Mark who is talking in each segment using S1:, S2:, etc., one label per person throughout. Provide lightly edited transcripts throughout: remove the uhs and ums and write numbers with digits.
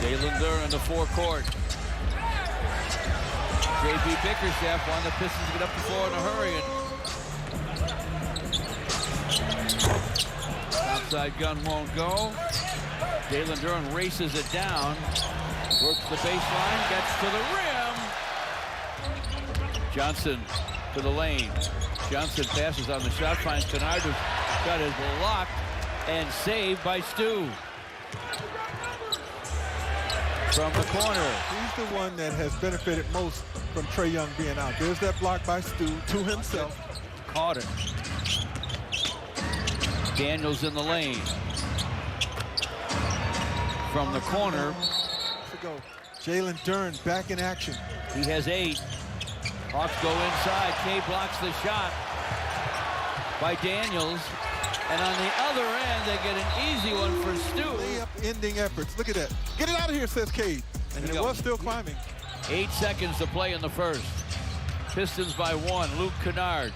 S1: Jalen Duren in the forecourt. J.B. Bickerstaff wanted the Pistons to get up the floor in a hurry. And outside gun won't go. Jalen Duren races it down. Works the baseline, gets to the rim. Johnson to the lane. Johnson passes on the shot, finds Kennard, who's got his blocked and saved by Stu. From the corner.
S2: He's the one that has benefited most from Trae Young being out. There's that block by Stu to himself.
S1: Caught it. Daniels in the lane. From the corner.
S2: Jalen Duren back in action.
S1: He has 8. Hawks go inside. Kay blocks the shot by Daniels. And on the other end, they get an easy one for Stu.
S2: Layup ending efforts. Look at that. Get it out of here, says Cade. And it was still climbing.
S1: 8 seconds to play in the first. Pistons by 1. Luke Kennard.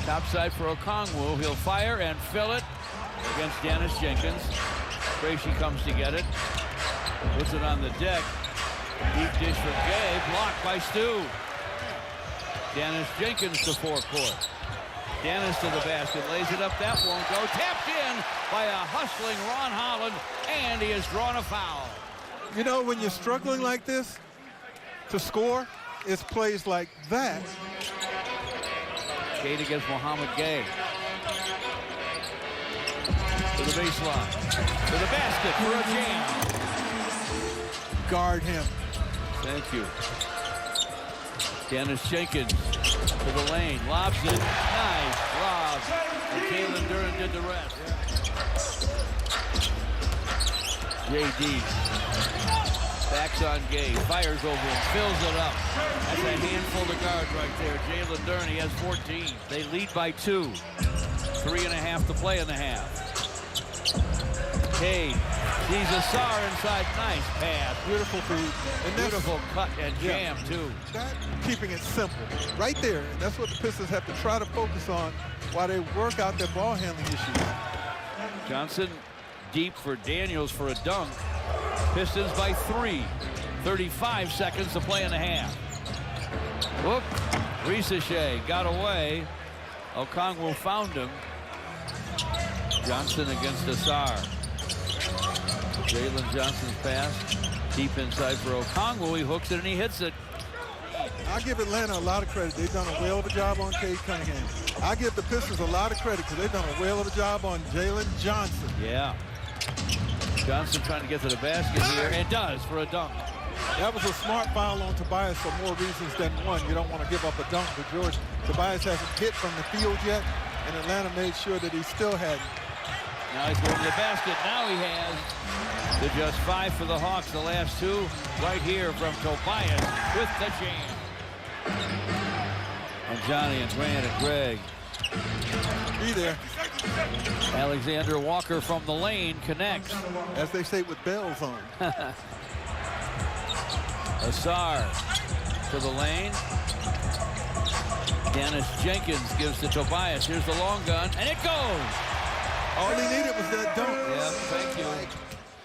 S1: Topside for Okongwu. He'll fire and fill it against Dennis Jenkins. Gracie comes to get it. Puts it on the deck. Deep dish for Gay. Blocked by Stu. Dennis Jenkins to forecourt. Dennis to the basket. Lays it up. That won't go. Tapped in by a hustling Ron Holland. And he has drawn a foul.
S2: You know, when you're struggling like this to score, it's plays like that.
S1: Cade against Mohamed Gay. To the baseline. To the basket for a jam.
S2: Guard him.
S1: Thank you. Dennis Jenkins to the lane. Lobs it. Nice lob. And Jalen Duren did the rest. J.D. backs on Gay. Fires over him. Fills it up. That's a handful to guard right there. Jalen Duren, he has 14. They lead by 2. 3.5 to play in the half. Cade sees Asar inside. Nice pass.
S2: Beautiful feed. And
S1: beautiful cut and jam, too.
S2: That, keeping it simple. Right there. And that's what the Pistons have to try to focus on while they work out their ball handling issues. Johnson
S1: Deep for Daniels for a dunk. Pistons by 3. 35 seconds to play in the half. Whoop. Ricochet got away. Okongwu found him. Johnson against Asar. Jalen Johnson's pass. Deep inside for Okongwu. He hooks it and he hits it.
S2: I give Atlanta a lot of credit. They've done a whale of a job on Cade Cunningham. I give the Pistons a lot of credit because they've done a whale of a job on Jalen Johnson.
S1: Yeah. Johnson trying to get to the basket here and does for a dunk.
S2: That was a smart foul on Tobias for more reasons than one. You don't want to give up a dunk, but George, Tobias hasn't hit from the field yet, and Atlanta made sure that he still hadn't.
S1: Now he's going to the basket. Now he has. To just 5 for the Hawks. The last 2 right here from Tobias with the jam. And Johnny and Grant and Greg.
S2: Be there.
S1: Alexander Walker from the lane connects.
S2: As they say with bells on.
S1: Asar to the lane. Dennis Jenkins gives to Tobias. Here's the long gun, and it goes.
S2: All he needed was that dunk.
S1: Yeah, thank you.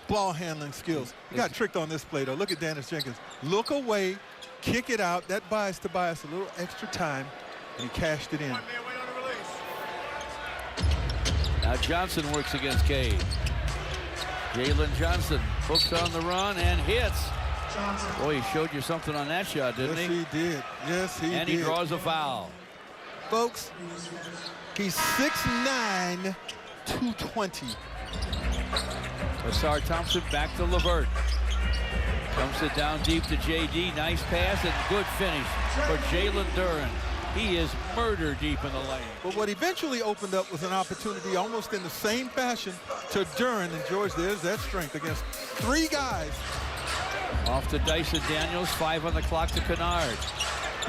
S2: Ball handling skills. He got tricked on this play, though. Look at Dennis Jenkins. Look away, kick it out. That buys Tobias a little extra time, and he cashed it in.
S1: Now Johnson works against Cade. Jalen Johnson hooks on the run and hits. Boy, he showed you something on that shot, didn't he?
S2: Yes, he did. Yes, he did.
S1: And he draws a foul.
S2: Folks, he's 6'9", 220.
S1: Asar Thompson back to LeVert. Dumps it down deep to J.D. Nice pass and good finish for Jalen Duren. He is murder deep in the lane.
S2: But what eventually opened up was an opportunity almost in the same fashion to Duren. And George, there's that strength against 3 guys.
S1: Off to Dyson Daniels, 5 on the clock to Kennard.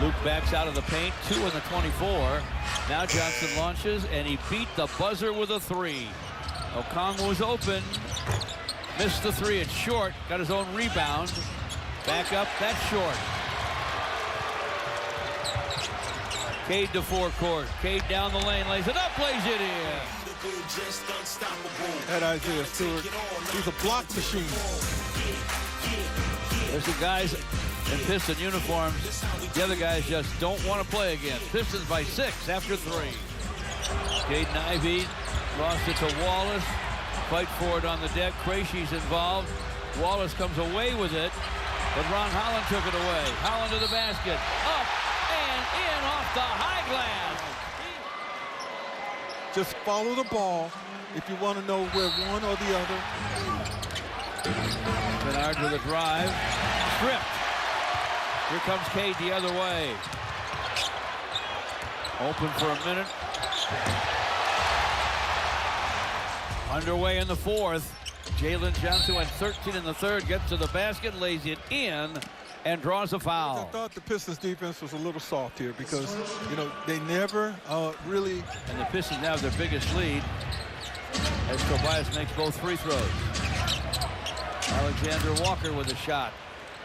S1: Luke backs out of the paint, 2 on the 24. Now Johnson launches, and he beat the buzzer with a 3. Okongwu was open. Missed the 3, it's short. Got his own rebound. Back up, that's short. Cade to forecourt. Cade down the lane, lays it up, lays it in.
S2: That Isaiah Stewart, he's a block machine.
S1: There's the guys in Piston uniforms. The other guys just don't want to play again. Pistons by 6 after 3. Caden Ivey lost it to Wallace. Fight for it on the deck. Krejci's involved. Wallace comes away with it, but Ron Holland took it away. Holland to the basket. Up and in off the high glass.
S2: Just follow the ball if you want to know where one or the other.
S1: Kennard with a drive. Stripped. Here comes Cade the other way. Open for a minute. Underway in the 4th. Jalen Johnson went 13 in the 3rd, gets to the basket, lays it in, and draws a foul.
S2: I thought the Pistons defense was a little soft here because, you know, they never really.
S1: And the Pistons have their biggest lead as Tobias makes both free throws. Alexander Walker with a shot.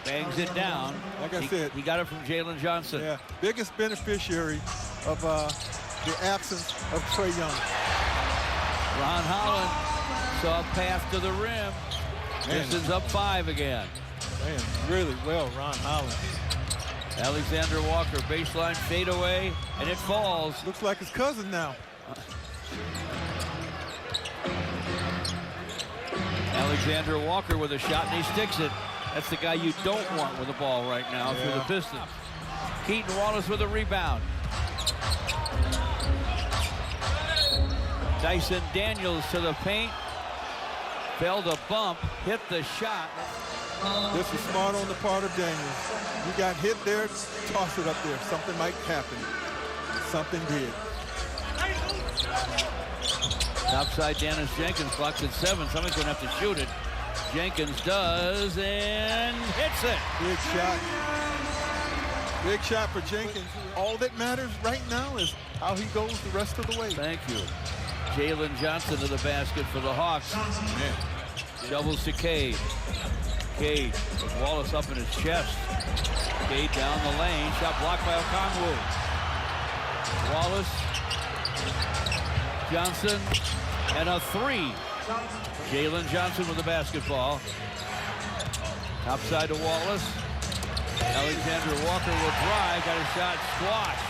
S1: Bangs it down.
S2: Like I said,
S1: he got it from Jalen Johnson.
S2: Yeah, biggest beneficiary of the absence of Trae Young.
S1: Ron Holland saw a path to the rim. Pistons up 5 again.
S2: Man, really well, Ron Holland.
S1: Alexander Walker, baseline fadeaway, and it falls.
S2: Looks like his cousin now.
S1: Alexander Walker with a shot, and he sticks it. That's the guy you don't want with the ball right now for the Pistons. Keaton Wallace with a rebound. Dyson Daniels to the paint. Failed a bump, hit the shot.
S2: This is smart on the part of Daniels. You got hit there, toss it up there. Something might happen. Something did.
S1: Topside Dennis Jenkins clocked at 7. Someone's going to have to shoot it. Jenkins does and hits it.
S2: Big shot. Big shot for Jenkins. All that matters right now is how he goes the rest of the way.
S1: Thank you. Jalen Johnson to the basket for the Hawks. Shovels to Cade. Cade with Wallace up in his chest. Cade down the lane. Shot blocked by Okongwu. Wallace. Johnson. And a 3. Jalen Johnson with the basketball. Topside to Wallace. Alexander Walker will drive. Got a shot squashed.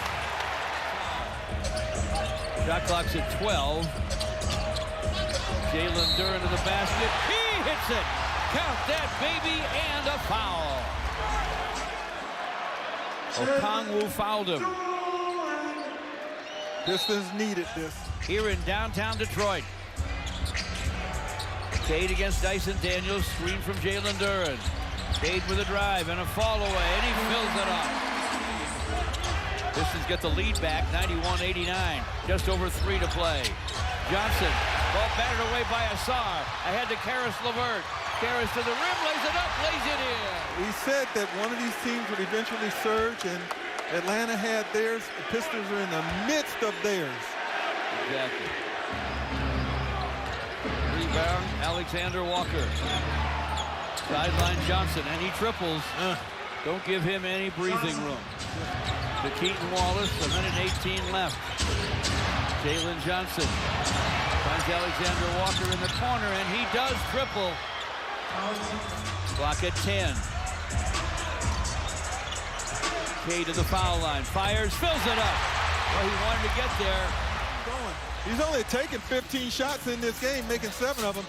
S1: Shot clock's at 12. Jalen Duren to the basket. He hits it. Count that, baby, and a foul. Okongwu fouled him.
S2: Pistons needed this.
S1: Here in downtown Detroit. Cade against Dyson Daniels. Screen from Jalen Duren. Cade with a drive and a fall away, and he fills it up. Pistons get the lead back, 91-89. Just over 3 to play. Johnson, ball batted away by Assar. Ahead to Karis LeVert. Karis to the rim, lays it up, lays it in.
S2: We said that one of these teams would eventually surge, and Atlanta had theirs. The Pistons are in the midst of theirs.
S1: Exactly. Rebound, Alexander Walker. Sideline Johnson, and he triples. Don't give him any breathing room. To Keaton Wallace, a minute 18 left. Jalen Johnson finds Alexander Walker in the corner, and he does triple. Clock at 10. Cade to the foul line. Fires, fills it up. Well, he wanted to get there.
S2: He's only taken 15 shots in this game, making 7 of them.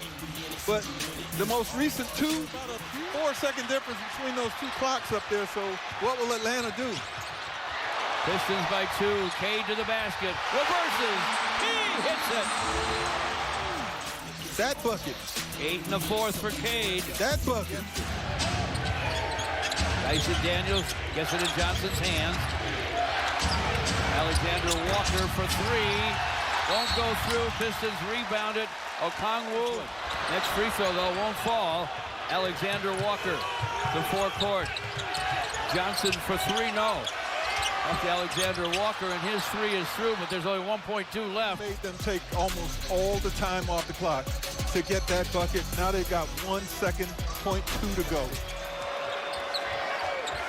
S2: But the most recent 2, about a 4-second difference between those 2 clocks up there. So what will Atlanta do?
S1: Pistons by 2. Cade to the basket. Reverses. He hits it.
S2: That bucket.
S1: 8 in the 4th for Cade.
S2: That bucket.
S1: Dyson Daniels gets it in Johnson's hands. Alexander Walker for 3. Won't go through. Pistons rebound it. Okongwu. Next free throw, though, won't fall. Alexander Walker, the forecourt. Johnson for 3, no. That's Alexander Walker, and his 3 is through, but there's only 1.2 left.
S2: Made them take almost all the time off the clock to get that bucket. Now they've got 1 second, 0.2 to go.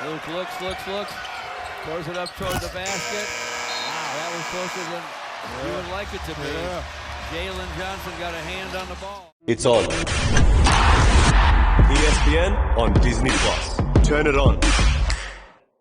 S1: Luke looks. Throws it up toward the basket. Wow, that was closer than you would like it to be.
S2: Yeah.
S1: Jalen Johnson got a hand on the ball.
S3: It's on. ESPN on Disney+. Turn it on.